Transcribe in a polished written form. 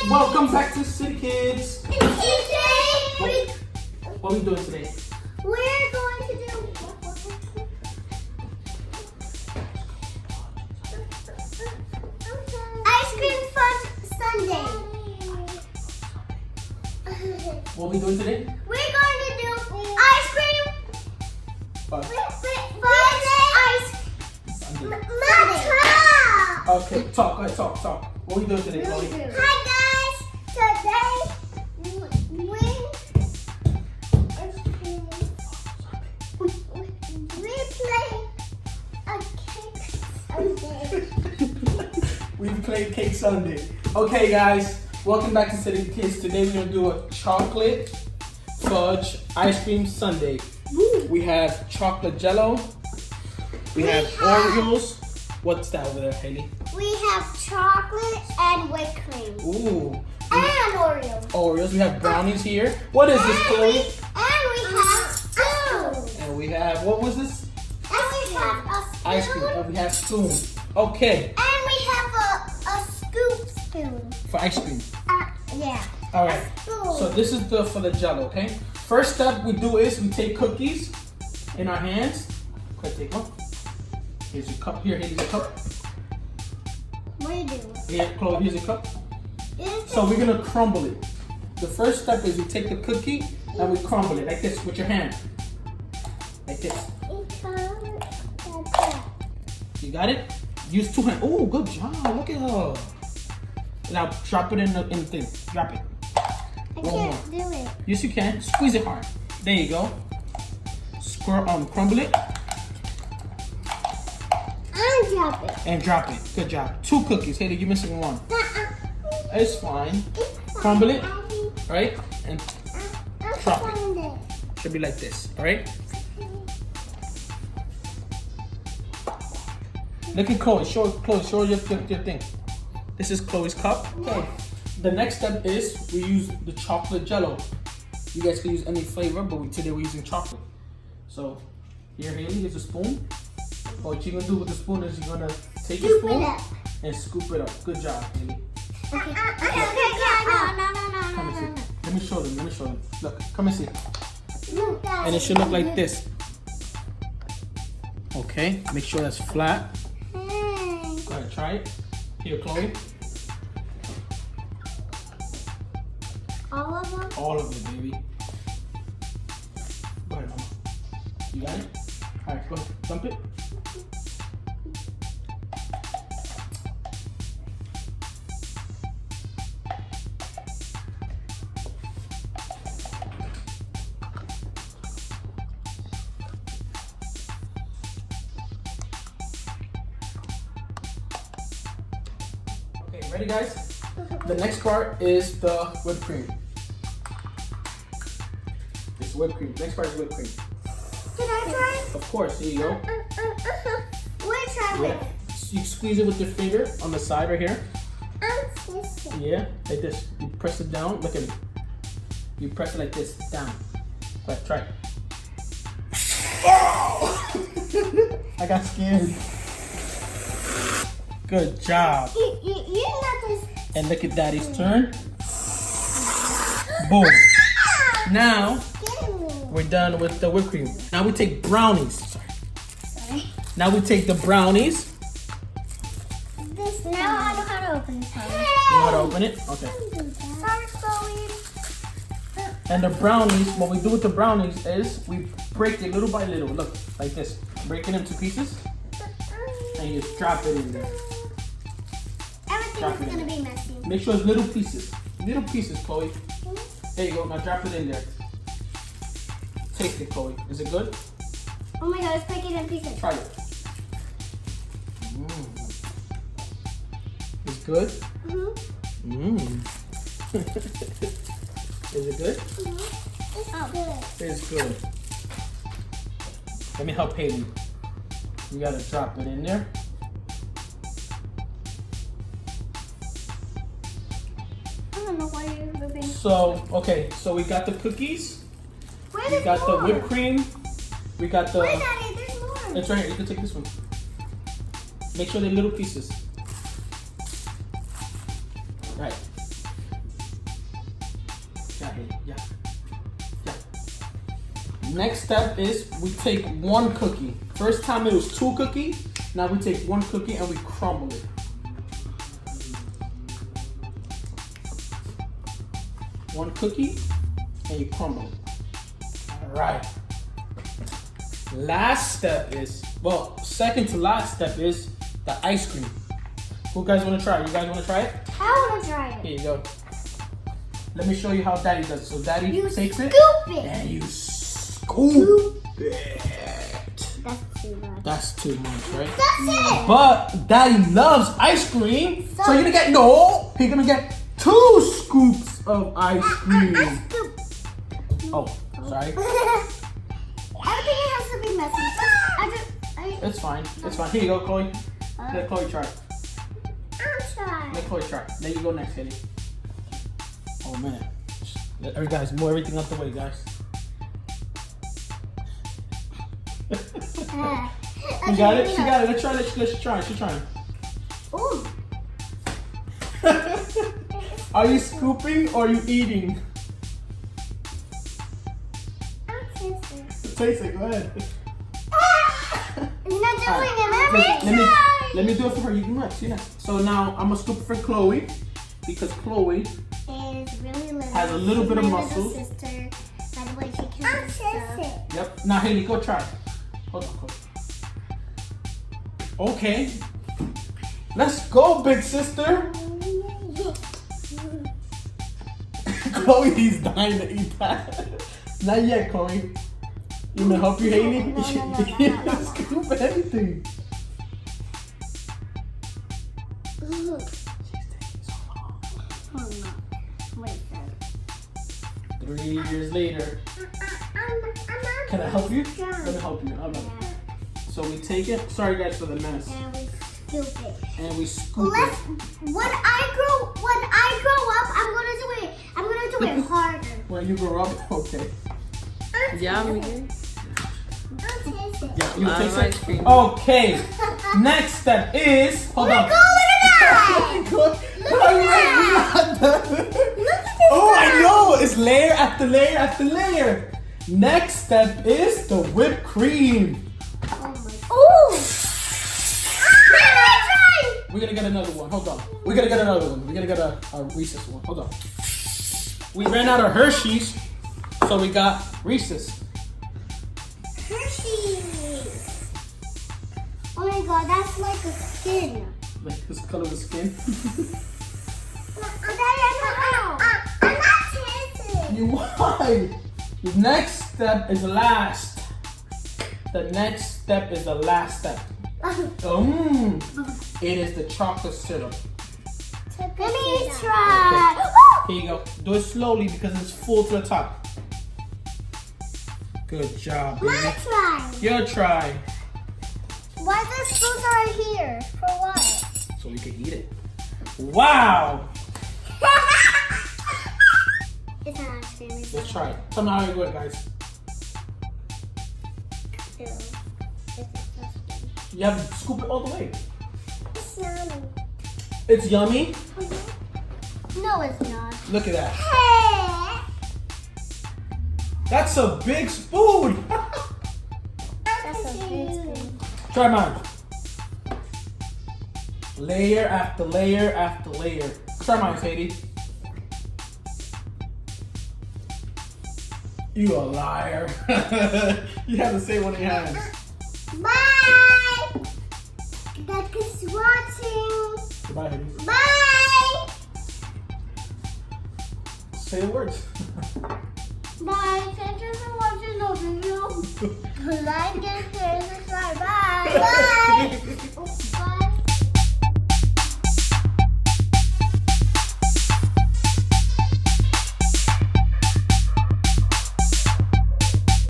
Welcome back to City Kids. Today, What are we doing today? we're going to do ice cream fudge sundae. What are we doing today? We're going to do ice cream Fudge. fudge ice Sunday. matcha. Okay, talk. Go ahead, talk. What are we doing today, Chloe? Hi guys, today we play a cake sundae. We played Cake Sunday. Okay, guys, welcome back to City Kids. Today we're gonna do a chocolate fudge ice cream sundae. We have chocolate jello. We have Oreos. What's that over there, Haley? We have chocolate and whipped cream. Ooh. And Oreos. Oreos. We have brownies here. What is this, Chloe? And we have spoon. And we have, what was this? And we have a spoon. Ice cream. And we have spoon. Okay, And we have a scoop spoon. for ice cream. Yeah. All right. Spoon. So this is for the jello, okay? First step we do is we take cookies in our hands. Quick, take one. Here's your cup. Here, here's your cup. What are you doing? Here, Chloe, here's your cup. So we're gonna crumble it. The first step is we take the cookie and we crumble it like this with your hand. Like this. You got it? Use two hands. Oh, good job. Look at her. Now drop it in the thing. Drop it. I One more. can't do it. Yes, you can. Squeeze it hard. There you go. Crumble it And drop it. and drop it. Good job. Two cookies. Haley, you're missing one. It's fine. Crumble it, right? And drop it. Should be like this, all right? Look at Chloe. Show your thing. This is Chloe's cup. Okay. The next step is we use the chocolate jello. You guys can use any flavor, but today we're using chocolate. So here, Haley, here's a spoon. What you're gonna do with the spoon is you're gonna take your spoon and scoop it up. Good job, Haley. Okay. No. Come and see. Let me show them. Look, come and see. No. And it should look like this. Okay, make sure that's flat. Go ahead, try it. Here, Chloe. All of them? All of it, baby. Go ahead, Mama. You got it? All right, go ahead. Dump it. Okay, ready, guys? The next part is the whipped cream. It's whipped cream. Next part is whipped cream. Can I try? Of course, here you go. We'll try Yeah. with You squeeze it with your finger on the side right here. it. Yeah, like this. You press it down. Look at it. You press it like this, down. Go ahead, try it. Oh! I got scared. Good job. You not this. And look at Daddy's turn. Boom. Now we're done with the whipped cream. Now we take brownies. Sorry. Now we take the brownies. This now I know how to open this one. You know how to open it? Okay. Sorry, Chloe. And the brownies, what we do with the brownies is we break it little by little. Look, like this. Break it into pieces and you just drop it in there. Everything is gonna be messy. Make sure it's little pieces. Little pieces, Chloe. There you go. Now drop it in there. Taste it, Chloe. Is it good? Oh my god, let's break it in pieces. Try it. It's good? Mm-hmm. Is it good? Oh, good. It's good. Let me help Haley. You gotta drop it in there. I don't know why you're moving. So, okay, so we got the cookies. Where We there's got the more? whipped cream. We got the. Wait, Daddy, there's more. It's right here. You can take this one. Make sure they're little pieces. Right. Next step is we take one cookie. First time it was 2 cookies. Now we take 1 cookie and we crumble it. One cookie and you crumble it. All right. Last step is, well, second to last step is the ice cream. Who guys want to try? You guys want to try it? I want to try it. Here you go. Let me show you how Daddy does. So Daddy takes it and you scoop it. That's too much. That's too much, right? That's it. But Daddy loves ice cream, so you're gonna get He's gonna get 2 scoops of ice cream. Oh, sorry. Everything has to be messy. It's fine. It's fine. Here you go, Chloe. Let Chloe try. I'll try. Let Chloe try. There you go next, Eddie. Oh man. Guys, move everything out the way, guys. You got it? She got it. Let's try. Let's try. She's trying. Ooh. Are you scooping or are you eating? I'll taste it. Taste it. Go ahead. You're not doing Right. it. Let me do it for her. You can next. You next. So now I'm gonna scoop it for Chloe because Chloe Is really little. has a little bit of My muscle. little sister. By the way, she can do stuff. Yep. Now Haley, go try. Hold on, Chloe. Okay. Let's go, big sister. Chloe's dying to eat that. Not yet, Chloe. You gonna help you, Haley? No. Scoop anything. Hold on. Wait, 3 years later. I'm Can I help you? Let me help you. Hold on. So we take it. Sorry guys for the mess. And we scoop it. And we scoop When it. I grow up, I'm gonna do it harder. When you grow up, okay. Yummy. I'll taste it. Yeah, you I taste like it. cream. Okay. Next step is hold on. Look at Oh, I know. It's layer after layer after layer. Next step is the whipped cream. Ooh! We're gonna get another one. Hold on. We're gonna get another one. We're gonna get a Reese's one. Hold on. We ran out of Hershey's, so we got Reese's. Hershey's. Oh my god, that's like a skin. Like this color of the skin. I'm not tasting. You why? The next step is last. The next step is the last step. It is the chocolate syrup. Let me try. Okay. Here you go. Do it slowly because it's full to the top. Good job, baby. My try. Your try. Why the spoons are here? For what? So we can eat it. Wow. It's not ice cream. Let's try it. Tell me how you do it, guys. You have to scoop it all the way. It's yummy. It's yummy. No, it's not. Look at that. Hey! That's a big spoon. That's a big spoon. Try mine. Layer after layer after layer. Try mine, Sadie. You a liar. You have to say one in your hands. Bye! That is watching. Goodbye, Haley. Bye! Say the words. Bye. Thank you for watching the video. Like and share, subscribe. Bye. Bye.